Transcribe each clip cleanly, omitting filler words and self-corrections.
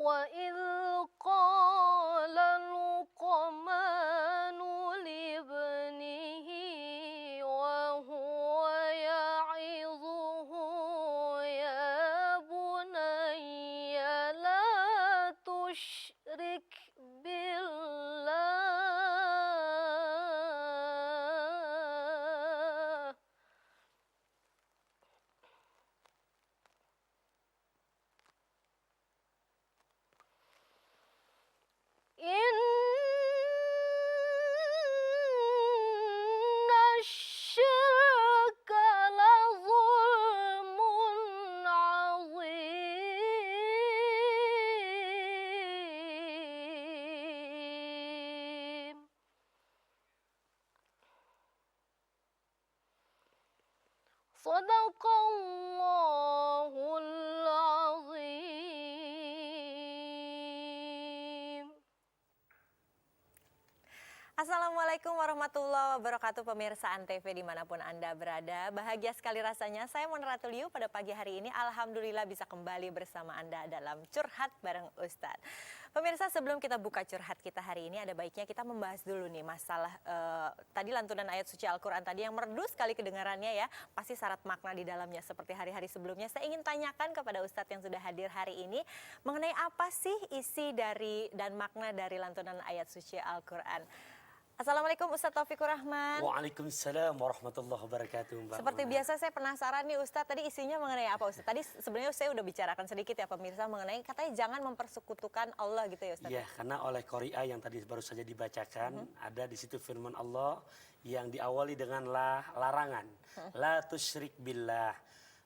وإذ قال لقمان لابنه وهو يعظه يا بني لا تشرك بالله إن الشرك لظلم عظيم صدق الله العظيم. Assalamualaikum warahmatullahi wabarakatuh, pemirsa Antv dimanapun Anda berada. Bahagia sekali rasanya saya Mona Ratuliu pada pagi hari ini. Alhamdulillah bisa kembali bersama Anda dalam Curhat bareng Ustadz. Pemirsa, sebelum kita buka curhat kita hari ini, ada baiknya kita membahas dulu nih masalah tadi lantunan ayat suci Al-Quran tadi yang merdu sekali kedengarannya ya. Pasti syarat makna di dalamnya seperti hari-hari sebelumnya. Saya ingin tanyakan kepada Ustadz yang sudah hadir hari ini mengenai apa sih isi dari dan makna dari lantunan ayat suci Al-Quran. Assalamualaikum Ustadz Taufikur Rahman. Waalaikumsalam warahmatullahi wabarakatuh, Mbak Seperti Mona. biasa saya penasaran nih Ustadz, tadi isinya mengenai apa Ustadz? Tadi sebenarnya saya udah bicarakan sedikit ya pemirsa mengenai katanya jangan mempersekutukan Allah gitu ya Ustadz. Iya, karena oleh Qari'ah yang tadi baru saja dibacakan, ada di situ firman Allah yang diawali dengan larangan. La tusyrik billah.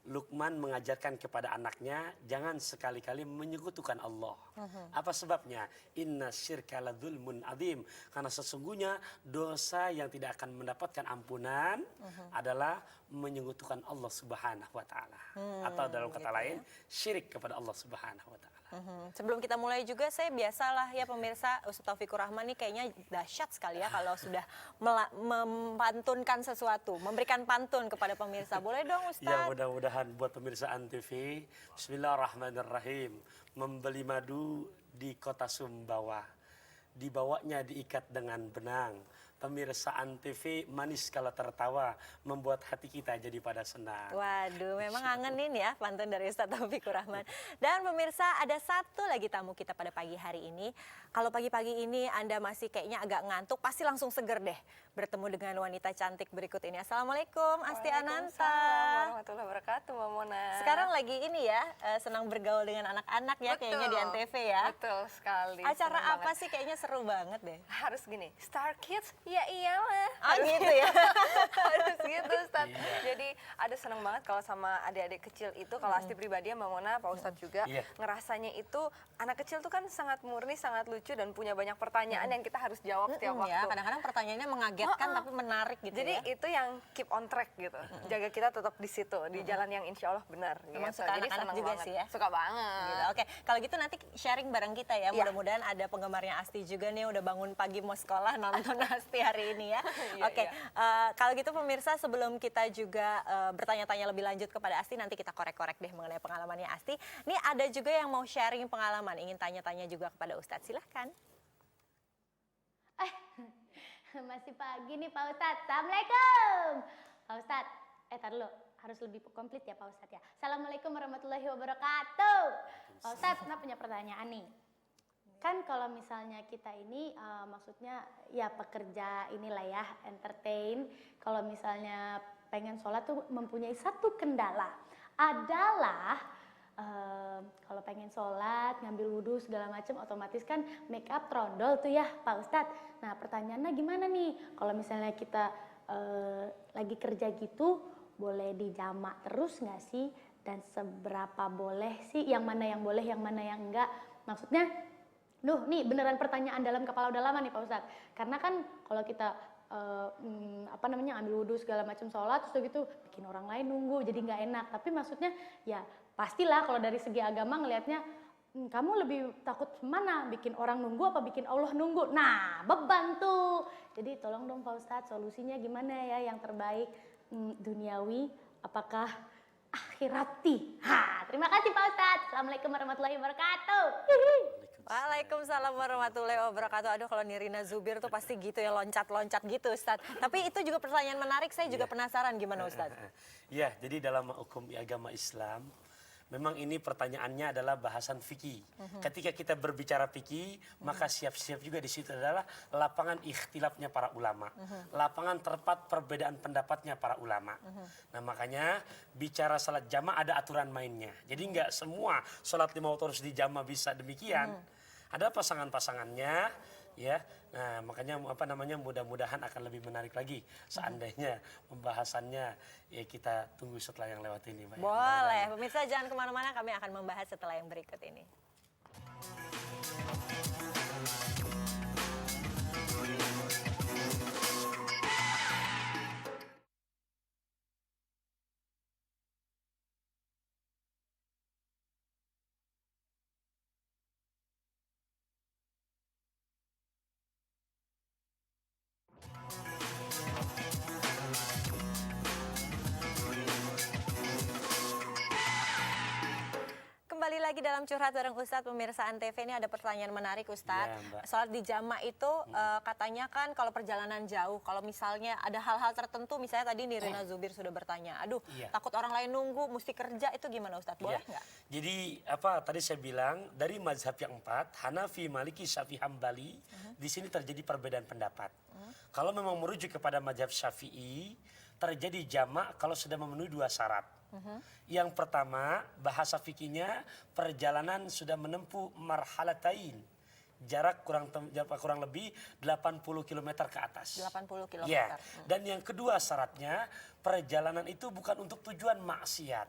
Luqman mengajarkan kepada anaknya jangan sekali-kali menyekutukan Allah. Apa sebabnya? Inna syirka ladzulmun adzim. Karena sesungguhnya dosa yang tidak akan mendapatkan ampunan adalah menyekutukan Allah Subhanahu wa taala. Atau dalam kata lain, syirik kepada Allah Subhanahu wa taala. Sebelum kita mulai juga saya biasalah ya pemirsa, Ustadz Taufikur Rahman nih kayaknya dahsyat sekali ya kalau sudah mempantunkan sesuatu, memberikan pantun kepada pemirsa. Boleh dong Ya, Ustadz? mudah-mudahan buat pemirsa Antv, bismillahirrahmanirrahim. Membeli madu di kota Sumbawa, dibawanya diikat dengan benang. Pemirsa Antv manis kalau tertawa, membuat hati kita jadi pada senang. Waduh, memang ngangenin ya pantun dari Ustadz Taufikur Rahman. Dan pemirsa, ada satu lagi tamu kita pada pagi hari ini. Kalau pagi-pagi ini Anda masih kayaknya agak ngantuk, pasti langsung seger deh bertemu dengan wanita cantik berikut ini. Assalamualaikum Asti Ananta. Waalaikumsalam warahmatullahi wabarakatuh, Mbak Mona. Sekarang lagi ini ya, senang bergaul dengan anak-anak ya kayaknya di Antv ya. Betul sekali. Acara senang apa banget. sih kayaknya seru banget deh. Harus gini, Star Kids, ya iyalah. Oh gitu ya. Harus gitu, Ustadz. Iya. Jadi ada senang banget kalau sama adik-adik kecil itu, kalau Asti pribadi, Mbak Mona, Pak Ustadz juga, Iya. ngerasanya itu anak kecil tuh kan sangat murni, sangat lucu dan punya banyak pertanyaan yang kita harus jawab setiap waktu. Ya, kadang-kadang pertanyaannya mengagetkan tapi menarik gitu Jadi ya. itu yang keep on track gitu. Jaga kita tetap di situ, di jalan yang insya Allah benar. Memang gitu. suka Jadi anak-anak senang juga banget. sih ya. Suka banget. Gitu. Oke, kalau gitu nanti sharing bareng kita ya. Iya. Mudah-mudahan ada penggemarnya Asti juga nih udah bangun pagi mau sekolah nonton Asti hari ini ya. Iya, Oke, kalau gitu pemirsa sebelum kita juga bertanya-tanya lebih lanjut kepada Asti, nanti kita korek-korek deh mengenai pengalamannya Asti. Nih ada juga yang mau sharing pengalaman, ingin tanya-tanya juga kepada Ustadz. Silahkan. Masih pagi nih Pak Ustadz. Assalamualaikum. Pak Ustadz, tar dulu. Harus lebih komplit ya Pak Ustadz ya. Assalamualaikum warahmatullahi wabarakatuh. Pak Ustadz, saya punya pertanyaan nih. Kan kalau misalnya kita ini maksudnya ya pekerja inilah ya, entertain. Kalau misalnya pengen sholat tuh mempunyai satu kendala. Adalah kalau pengen sholat, ngambil wudhu segala macam, otomatis kan make up trondol tuh ya Pak Ustadz. Nah pertanyaannya gimana nih, kalau misalnya kita lagi kerja gitu, boleh dijamak terus nggak sih? Dan seberapa boleh sih, yang mana yang boleh, yang mana yang enggak? Maksudnya, nih beneran pertanyaan dalam kepala udah lama nih Pak Ustadz. Karena kan kalau kita ambil wudhu segala macam sholat terus gitu bikin orang lain nunggu jadi nggak enak, tapi maksudnya ya pastilah kalau dari segi agama ngelihatnya kamu lebih takut mana, bikin orang nunggu apa bikin Allah nunggu? Nah beban tuh, jadi tolong dong Pak Ustadz solusinya gimana ya yang terbaik, duniawi apakah akhirati. Terima kasih Pak Ustadz. Assalamualaikum warahmatullahi wabarakatuh. Waalaikumsalam warahmatullahi wabarakatuh. Aduh, kalau Nirina Zubir tuh pasti gitu ya, loncat-loncat gitu Ustadz. Tapi itu juga pertanyaan menarik, saya juga penasaran gimana Ustadz? Ya, jadi dalam hukum agama Islam, memang ini pertanyaannya adalah bahasan fikih. Ketika kita berbicara fikih, maka siap-siap juga di situ adalah lapangan ikhtilafnya para ulama. Lapangan tempat perbedaan pendapatnya para ulama. Nah, makanya bicara salat jamaah ada aturan mainnya. Jadi nggak semua salat 5 waktu harus dijamaah bisa demikian. Ada pasangan-pasangannya, ya. Nah, makanya mudah-mudahan akan lebih menarik lagi seandainya pembahasannya, ya kita tunggu setelah yang lewat ini, Mbak. Boleh, pemirsa jangan kemana-mana, kami akan membahas setelah yang berikut ini. Kembali lagi dalam Curhat bareng Ustadz, pemirsa Antv. Ini ada pertanyaan menarik Ustadz. Ya, Mbak. Sholat di jamaah itu katanya kan kalau perjalanan jauh, kalau misalnya ada hal-hal tertentu, misalnya tadi Nirina Zubir sudah bertanya, aduh Iya. takut orang lain nunggu, mesti kerja, itu gimana Ustadz? Boleh Ya. nggak? Jadi tadi saya bilang dari mazhab yang 4, Hanafi, Maliki, Syafi'i, Hambali, di sini terjadi perbedaan pendapat. Kalau memang merujuk kepada mazhab Syafi'i, terjadi jamak kalau sudah memenuhi 2 syarat. Yang pertama, bahasa fikihnya perjalanan sudah menempuh marhalatain. Jarak kurang lebih 80 km ke atas. 80 km. Ya. Dan yang kedua syaratnya, perjalanan itu bukan untuk tujuan maksiat.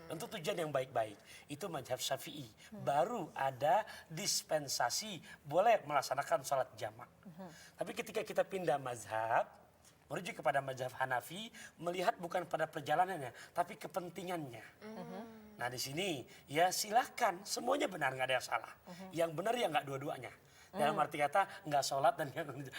Untuk tujuan yang baik-baik. Itu mazhab Syafi'i. Baru ada dispensasi boleh melaksanakan sholat jamak. Tapi ketika kita pindah mazhab, merujuk kepada mazhab Hanafi, melihat bukan pada perjalanannya, tapi kepentingannya. Nah di sini ya silahkan, semuanya benar, nggak ada yang salah. Yang benar ya nggak dua-duanya. Dalam arti kata nggak sholat dan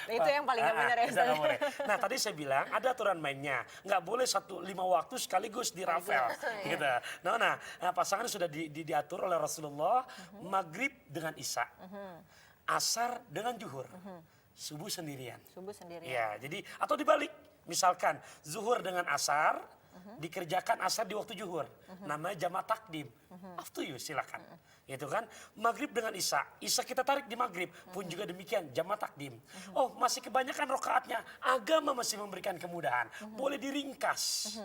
Itu yang paling nggak benar ya, itu nggak boleh. Nah tadi saya bilang ada aturan mainnya, nggak boleh 5 waktu sekaligus dirafel. Gitu. Nah pasangan sudah diatur oleh Rasulullah, maghrib dengan isya, asar dengan zuhur. Subuh sendirian. Subuh sendirian. Ya, jadi atau dibalik. Misalkan zuhur dengan asar, dikerjakan asar di waktu zuhur. Namanya jamak takdim. Up to you, silakan. Gitu kan? Maghrib dengan isya. Isya kita tarik di maghrib. Pun juga demikian, jamak takdim. Oh, masih kebanyakan rokaatnya. Agama masih memberikan kemudahan. Boleh diringkas.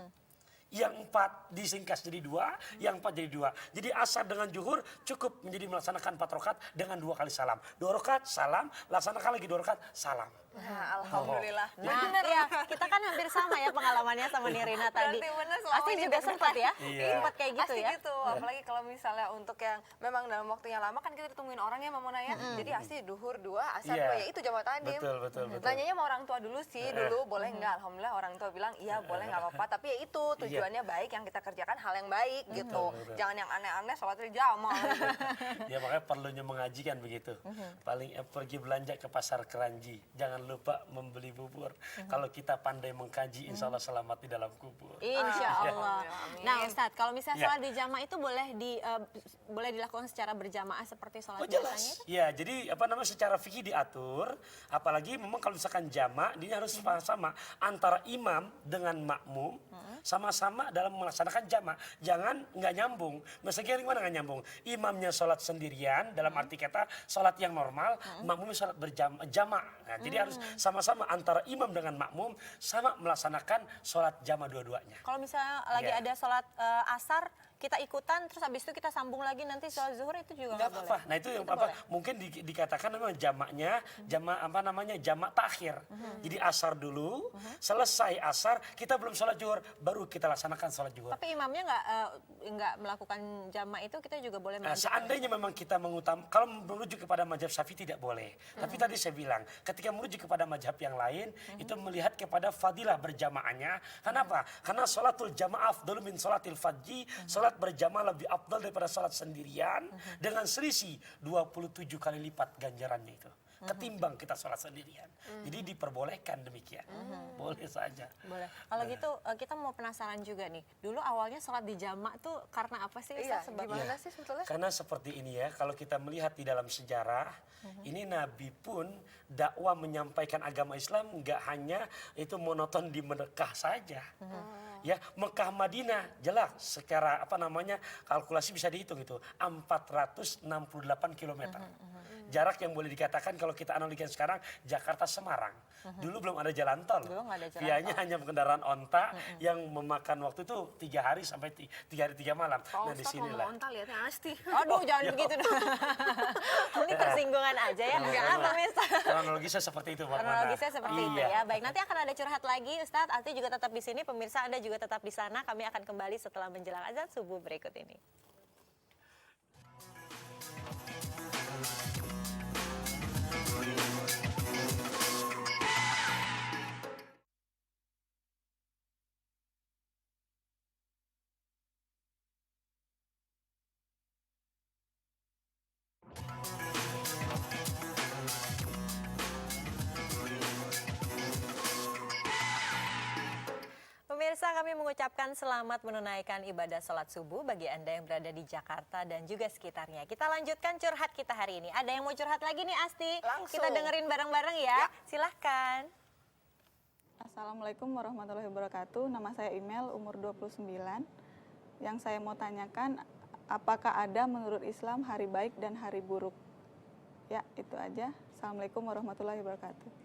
Yang 4 disingkas jadi 2, yang 4 jadi 2. Jadi asar dengan zuhur cukup menjadi melaksanakan 4 rakaat dengan 2 kali salam. 2 rakaat salam, laksanakan lagi 2 rakaat salam. Nah, alhamdulillah. Nah, ya, kita kan hampir sama ya pengalamannya sama Nirina tadi. Berarti benar selama Pasti ini juga benar. sempat ya? Iya. Sempat kayak gitu Pasti ya? gitu, apalagi kalau misalnya untuk yang memang dalam waktu yang lama kan kita ditungguin orang ya Mama Naya. Jadi pasti duhur 2, asar 2, Iya. ya itu jamak takdim. Betul. Nanyanya sama orang tua dulu sih, dulu boleh nggak? Alhamdulillah orang tua bilang iya boleh nggak apa-apa. Tapi ya itu tujuannya baik, yang kita kerjakan hal yang baik gitu. betul. Jangan yang aneh-aneh sholatnya jamaah. Ya makanya perlunya mengaji kan begitu. Paling pergi belanja ke pasar Keranji. Jangan lupa membeli bubur. Kalau kita pandai mengkaji, insya Allah selamat di dalam kubur. Insya Allah. Amin. Nah Ustadz, kalau misalnya Ya. sholat di jamaah itu boleh dilakukan secara berjamaah seperti sholat Oh biasanya jelas. itu? Ya jadi secara fikih diatur. Apalagi memang kalau misalkan jamak, ini harus sama antara imam dengan makmum. Sama-sama dalam melaksanakan jamak. Jangan nggak nyambung. Misalnya gimana nggak nyambung? Imamnya sholat sendirian, dalam arti kata sholat yang normal, makmumnya sholat berjamak. Nah, jadi harus sama-sama antara imam dengan makmum sama melaksanakan sholat jamak dua-duanya. Kalau misalnya lagi Ya. ada sholat asar, kita ikutan, terus habis itu kita sambung lagi nanti sholat zuhur, itu juga Nggak nggak boleh? apa-apa. Nah itu yang Itu apa? boleh. Mungkin dikatakan memang jamaknya jamak takhir. Jadi asar dulu, selesai asar kita belum sholat zuhur, baru kita laksanakan sholat zuhur. Tapi imamnya nggak melakukan jamak itu, kita juga boleh Nah, melanjutkan. seandainya memang kita kalau merujuk kepada mazhab Syafi'i tidak boleh. Tapi tadi saya bilang, ketika merujuk kepada mazhab yang lain, itu melihat kepada fadilah berjamaahnya. Kenapa? Karena sholatul jamaah afdalu min sholatil fadji. Sholat berjamaah lebih afdal daripada sholat sendirian dengan selisih 27 kali lipat ganjarannya itu. ketimbang kita sholat sendirian. Jadi diperbolehkan demikian. Boleh saja. Boleh. Kalau gitu kita mau penasaran juga nih. Dulu awalnya sholat di jamak tuh karena apa sih Iya, Ustaz? Sebabnya? gimana sih sebetulnya? Karena seperti ini ya, kalau kita melihat di dalam sejarah, ini Nabi pun dakwah menyampaikan agama Islam nggak hanya itu monoton di Mekah saja. Ya, Mekah Madinah jelas secara kalkulasi bisa dihitung itu 468 kilometer. Jarak yang boleh dikatakan kalau kita analogikan sekarang Jakarta Semarang. Dulu belum ada jalan tol. Dulu nggak ada jalan Vianya hanya kendaraan onta yang memakan waktu itu 3 hari sampai 3 hari 3 malam. Pak Nah, di Ustadz sinilah. ngomong onta lihatnya asti. Aduh, jangan begitu dong. Ini tersinggungan aja ya. Enggak, pemirsa. Kronologisnya seperti itu, Pak Mana. Kronologisnya seperti itu Iya. ya. Baik, nanti akan ada curhat lagi Ustadz. Asti juga tetap di sini, pemirsa Anda juga tetap di sana. Kami akan kembali setelah menjelang azan subuh berikut ini. Pemirsa, kami mengucapkan selamat menunaikan ibadah sholat subuh bagi Anda yang berada di Jakarta dan juga sekitarnya. Kita lanjutkan curhat kita hari ini. Ada yang mau curhat lagi nih Asti? Langsung. Kita dengerin bareng-bareng ya. Silahkan. Assalamualaikum warahmatullahi wabarakatuh. Nama saya Imel, umur 29. Yang saya mau tanyakan, apakah ada menurut Islam hari baik dan hari buruk? Ya, itu aja. Assalamualaikum warahmatullahi wabarakatuh.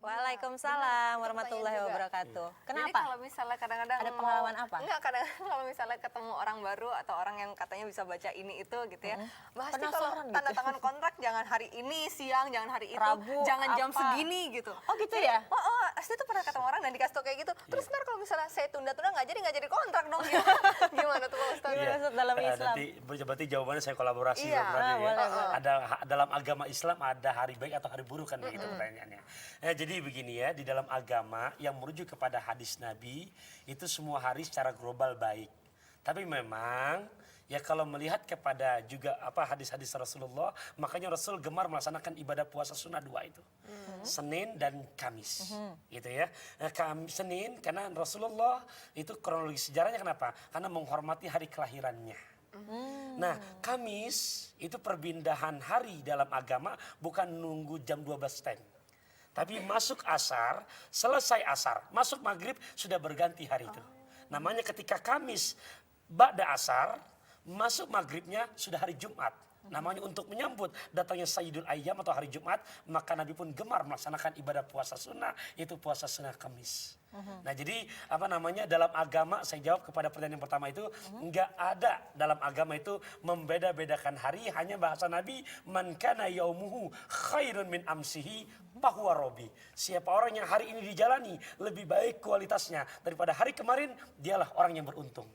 Waalaikumsalam warahmatullahi juga. wabarakatuh. Jadi Kenapa? kalau misalnya kadang-kadang Ada pengalaman apa? Enggak, kadang-kadang kalau misalnya ketemu orang baru atau orang yang katanya bisa baca ini itu gitu ya. Pasti kalau Penasaran gitu. tanda tangan kontrak jangan hari ini siang, jangan hari itu, Rabu, jangan jam apa? segini gitu. Oh gitu ya? Asti tuh pernah ketemu orang dan dikasih tau kayak gitu. Terus ntar kalau misalnya saya tunda-tunda nggak jadi kontrak dong gitu. Gimana tuh Pak Ustadz? Gimana Ustadz dalam Islam? Nanti berarti jawabannya saya kolaborasi. Iya. Pak Pradi, ya. Boleh. Ada dalam agama Islam ada hari baik atau hari buruk kan begitu pertanyaannya. Jadi begini ya, di dalam agama yang merujuk kepada hadis Nabi itu semua hari secara global baik. Tapi memang ya kalau melihat kepada juga hadis-hadis Rasulullah, makanya Rasul gemar melaksanakan ibadah puasa sunnah 2 itu. Senin dan Kamis. Gitu ya. Nah, Senin karena Rasulullah itu kronologi sejarahnya kenapa? Karena menghormati hari kelahirannya. Nah, Kamis itu perpindahan hari dalam agama bukan nunggu jam 12 time. Tapi masuk asar, selesai asar, masuk maghrib sudah berganti hari itu. Namanya ketika Kamis, ba'da asar, masuk maghribnya sudah hari Jumat. Namanya untuk menyambut datangnya Sayyidul Ayyam atau hari Jumat, maka Nabi pun gemar melaksanakan ibadah puasa sunnah, yaitu puasa sunnah Kamis. Nah jadi dalam agama, saya jawab kepada pertanyaan yang pertama itu, enggak ada dalam agama itu membeda-bedakan hari, hanya bahasa Nabi, man kana yaumuhu khairun min amsihi fahuwa robi. Siapa orang yang hari ini dijalani lebih baik kualitasnya daripada hari kemarin, dialah orang yang beruntung.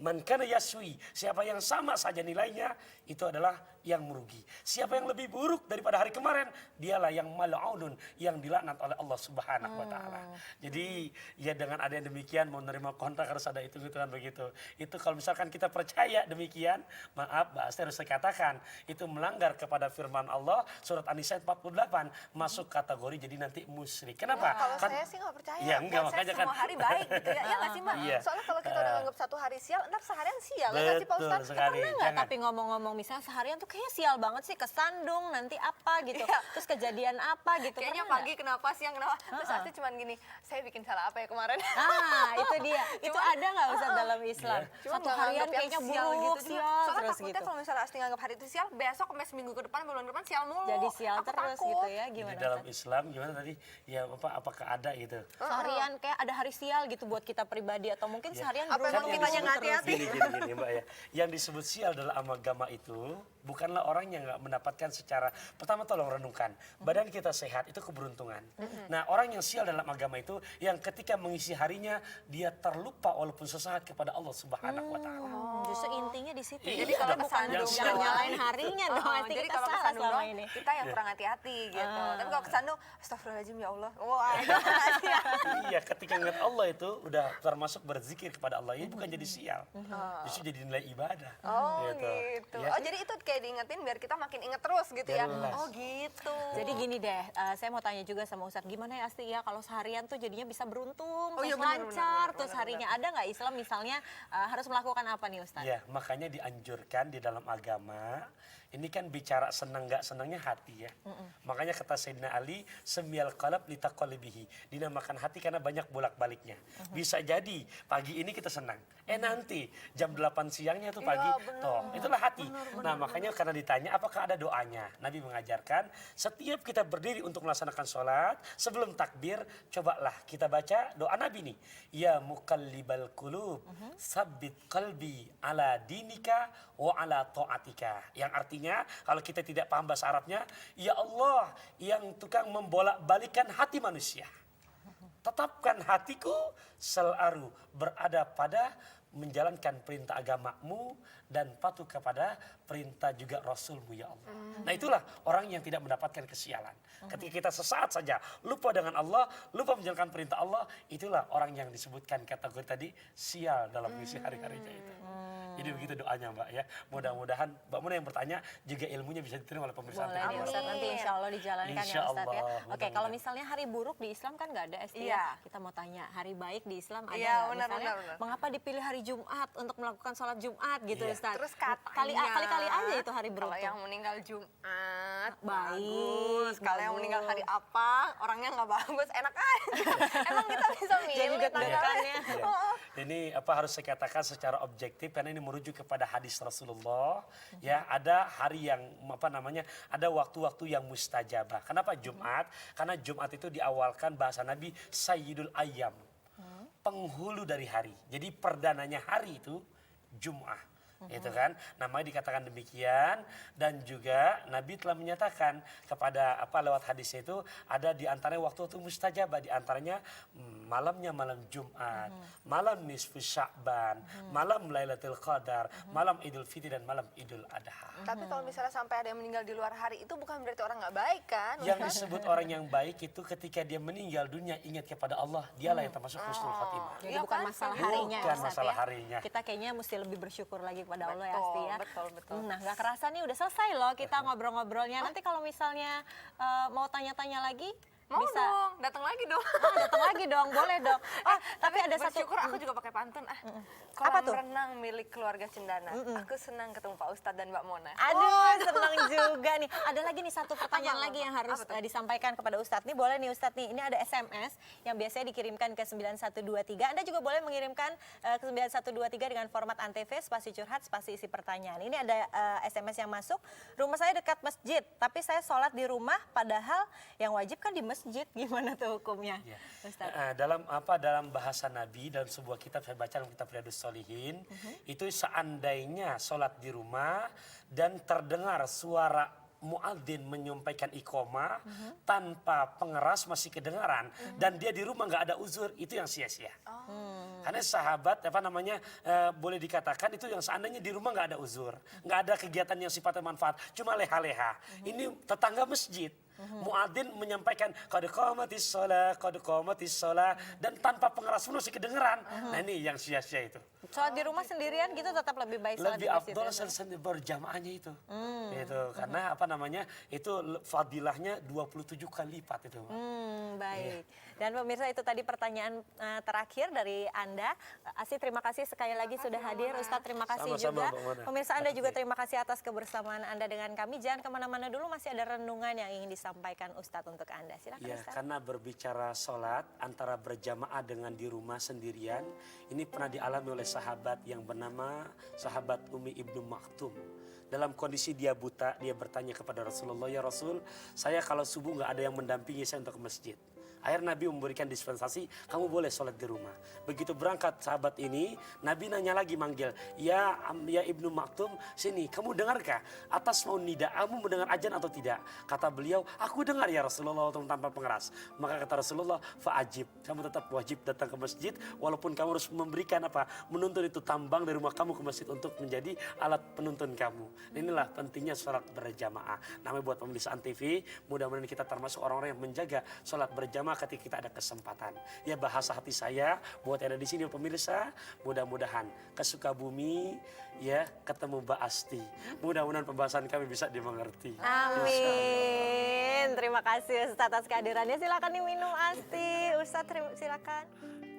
Man kana yaswi, siapa yang sama saja nilainya, itu adalah yang merugi. Siapa yang lebih buruk daripada hari kemarin, dialah yang mal'unun, yang dilaknat oleh Allah Subhanahu wa taala. Jadi ya dengan ada yang demikian mau menerima kontrak harus ada hitung-hitungan begitu. Itu kalau misalkan kita percaya demikian, maaf Mbak Asti harus saya katakan, itu melanggar kepada firman Allah surat An-Nisa 48, masuk kategori jadi nanti musyrik. Kenapa? Kalau saya sih nggak percaya. Ya, enggak, Buat makanya saya semua hari baik gitu ya. Ya nggak sih Mbak? Iya. Soalnya kalau kita udah nganggap satu hari sial, ntar seharian sial. Ya nggak sih Pak Betul Ustadz? sekali. Pernah nggak Jangan. tapi ngomong-ngomong misalnya seharian tuh kayaknya sial banget sih, kesandung nanti apa gitu, Iya. terus kejadian apa gitu. Kayaknya Pernah pagi kenapa, siang kenapa. Terus Asti cuman gini, saya bikin salah apa ya kemarin? Nah, itu dia. Itu ada nggak Ustaz dalam Islam? Cuma Satu nggak harian nganggap yang kayaknya sial buruk, gitu. sial Soalnya terus takutnya gitu. kalau misalnya Asti nganggap hari itu sial, besok sampai seminggu ke depan, bulan depan sial mulu. Jadi sial Aku terus takut. gitu ya, Di gimana dalam Ustaz? Islam gimana tadi? Ya apakah ada gitu? Seharian kayak ada hari sial gitu buat kita pribadi atau mungkin seharian Apa berubah emang terus. kitanya nggak hati-hati? Gini Mbak ya. Yang disebut sial dalam agama itu bukanlah orang yang nggak mendapatkan secara pertama tolong renungkan. Badan kita sehat itu keberuntungan. Nah, orang yang sial dalam agama itu yang ketika mengisi harinya dia terlupa walaupun sesaat kepada Allah Subhanahu wa taala. Justru intinya di situ. Iya, Jadi kalau dong. kesandung Yang Jangan salah nyalain itu. harinya dong. Pasti jadi kita kalau salah kesandung selama dong, ini. kita yang kurang hati-hati gitu. Tapi kalau kesandung, astagfirullahaladzim ya Allah. Wah, Iya, ketika ingat Allah itu udah termasuk berzikir kepada Allah. Ini bukan jadi sial, justru jadi nilai ibadah. oh gitu. Ya. Oh jadi itu kayak diingetin biar kita makin inget terus gitu ya. Jelas. Oh gitu. Jadi gini deh, saya mau tanya juga sama Ustadz, gimana ya Asti ya kalau seharian tuh jadinya bisa beruntung, Oh iya, terus benar, lancar, benar, terus benar, harinya ada nggak Islam misalnya harus melakukan apa nih Ustadz? Ya, makanya dianjurkan di dalam agama, ini kan bicara senang nggak senangnya hati ya. Makanya kata Sayyidina Ali, semyal qalb litaqalbihi. Dinamakan hati karena banyak bolak-baliknya. Bisa jadi pagi ini kita senang. Nanti jam 8 siangnya tuh pagi. Toh, itulah hati. Nah, makanya karena ditanya apakah ada doanya. Nabi mengajarkan setiap kita berdiri untuk melaksanakan sholat, sebelum takbir, cobalah kita baca doa Nabi nih. Ya muqallibal qulub, sabbit qalbi ala dinika wa ala ta'atika. Yang artinya kalau kita tidak paham bahasa Arabnya, ya Allah yang tukang membolak-balikan hati manusia. Tetapkan hatiku selalu berada pada menjalankan perintah agamamu dan patuh kepada perintah juga Rasulmu ya Allah. Nah itulah orang yang tidak mendapatkan kesialan. Ketika kita sesaat saja lupa dengan Allah, lupa menjalankan perintah Allah, itulah orang yang disebutkan kategori tadi sial dalam misi hari-harinya itu. Jadi begitu doanya Mbak ya. Mudah-mudahan Mbak Muna yang bertanya juga ilmunya bisa diterima oleh pemirsa. Boleh nih Ustadz, nanti insya Allah dijalankan Insya ya Ustadz ya. Allah, Oke, mudah-mudahan. kalau misalnya hari buruk di Islam kan nggak ada Esti Iya. ya. Kita mau tanya, hari baik di Islam ada Iya, nggak? benar, Misalnya, benar. mengapa dipilih hari Jumat untuk melakukan sholat Jumat gitu Iya. Ustadz? Terus katanya Kali-kali aja itu hari buruk kalau tuh. yang meninggal Jumat Baik, Kalau yang bagus. meninggal hari apa, orangnya nggak bagus, enak aja. Emang kita bisa Jadi milih deg-degan tanggalnya. ya. Iya. Ini apa harus saya katakan secara objektif karena ini merujuk kepada hadis Rasulullah. Ya, ada hari yang apa namanya? Ada waktu-waktu yang mustajabah. Kenapa Jumat? Karena Jumat itu diawalkan bahasa Nabi Sayyidul Ayyam. Penghulu dari hari. Jadi perdananya hari itu Jum'ah. Itu kan namanya dikatakan demikian, dan juga Nabi telah menyatakan kepada apa lewat hadis itu ada di antaranya waktu-waktu mustajabah, di antaranya malamnya malam Jumat, malam nisfu Sya'ban, malam Lailatul Qadar, malam Idul Fitri dan malam Idul Adha. Tapi kalau misalnya sampai ada yang meninggal di luar hari itu bukan berarti orang nggak baik kan? Yang disebut orang yang baik itu ketika dia meninggal dunia ingat kepada Allah, dialah yang termasuk husnul khotimah. Jadi Iya bukan kan? masalah Bukan harinya ya, Ustadz masalah ya. harinya. Kita kayaknya mesti lebih bersyukur lagi kepada Allah ya Betul, Asti ya. betul. Nah nggak kerasa nih udah selesai loh kita ngobrol-ngobrolnya. Nanti kalau misalnya mau tanya-tanya lagi Mau bisa. dong, datang lagi dong. Datang lagi dong, boleh dong. Oh, tapi ada satu. Bersyukur aku juga pakai pantun Apa tuh? Kolam renang milik keluarga Cendana. Aku senang ketemu Pak Ustadz dan Mbak Mona. Aduh, senang juga nih. Ada lagi nih satu pertanyaan Apa, lagi apa? yang harus Apa tuh? disampaikan kepada Ustadz. Nih boleh nih Ustadz nih, ini ada SMS yang biasanya dikirimkan ke 9123. Anda juga boleh mengirimkan ke 9123 dengan format Antv, spasi curhat, spasi isi pertanyaan. Ini ada SMS yang masuk. Rumah saya dekat masjid, tapi saya sholat di rumah padahal yang wajib kan di masjid. Gimana tuh hukumnya? Ya. Ustadz? Dalam bahasa Nabi dalam sebuah kitab saya baca dalam kitab Riyadhus Shalihin, itu seandainya sholat di rumah dan terdengar suara muadzin menyampaikan iqomah tanpa pengeras masih kedengaran dan dia di rumah nggak ada uzur, itu yang sia-sia. Karena sahabat boleh dikatakan itu yang seandainya di rumah nggak ada uzur, nggak ada kegiatan yang sifatnya manfaat, cuma leha-leha. Ini tetangga masjid. Muadzin menyampaikan qad qamatis shalah dan tanpa pengeras pun masih kedengeran. Nah ini yang sia-sia itu. Sholat di rumah sendirian gitu tetap lebih baik sholat Lebih di masjid. afdol ya, Ustadz? sendiri berjamaahnya itu. Gitu. Karena itu fadilahnya 27 kali lipat itu. Baik. Dan pemirsa itu tadi pertanyaan terakhir dari Anda. Asi terima kasih sekali lagi sudah hadir. Ustadz terima kasih Sama-sama, juga. Mbak Mona. Pemirsa Anda juga terima kasih atas kebersamaan Anda dengan kami. Jangan kemana-mana dulu, masih ada renungan yang ingin disampaikan Ustadz untuk Anda. Silakan Ya, Ustadz. karena berbicara sholat antara berjamaah dengan di rumah sendirian, ini pernah dialami oleh sahabat yang bernama sahabat Umi Ibnu Maktum. Dalam kondisi dia buta, dia bertanya kepada Rasulullah, ya Rasul, saya kalau subuh nggak ada yang mendampingi saya untuk ke masjid. Akhirnya Nabi memberikan dispensasi, kamu boleh sholat di rumah. Begitu berangkat sahabat ini, Nabi nanya lagi manggil, ya Ibnu Maktum, sini, kamu dengarkah atas mau nida, kamu mendengar ajan atau tidak? Kata beliau, aku dengar ya Rasulullah tanpa pengeras. Maka kata Rasulullah, fa'ajib, kamu tetap wajib datang ke masjid, walaupun kamu harus memberikan menuntun itu tambang dari rumah kamu ke masjid untuk menjadi alat penuntun kamu. Inilah pentingnya sholat berjamaah. Namanya buat pemirsa Antv, mudah-mudahan kita termasuk orang-orang yang menjaga sholat berjamaah ketika kita ada kesempatan. Ya, bahasa hati saya buat yang ada di sini pemirsa, mudah-mudahan ke Sukabumi ya ketemu Mbak Asti. Mudah-mudahan pembahasan kami bisa dimengerti. Amin. Terima kasih Ustadz atas kehadirannya. Silakan diminum Asti. Ustadz silakan.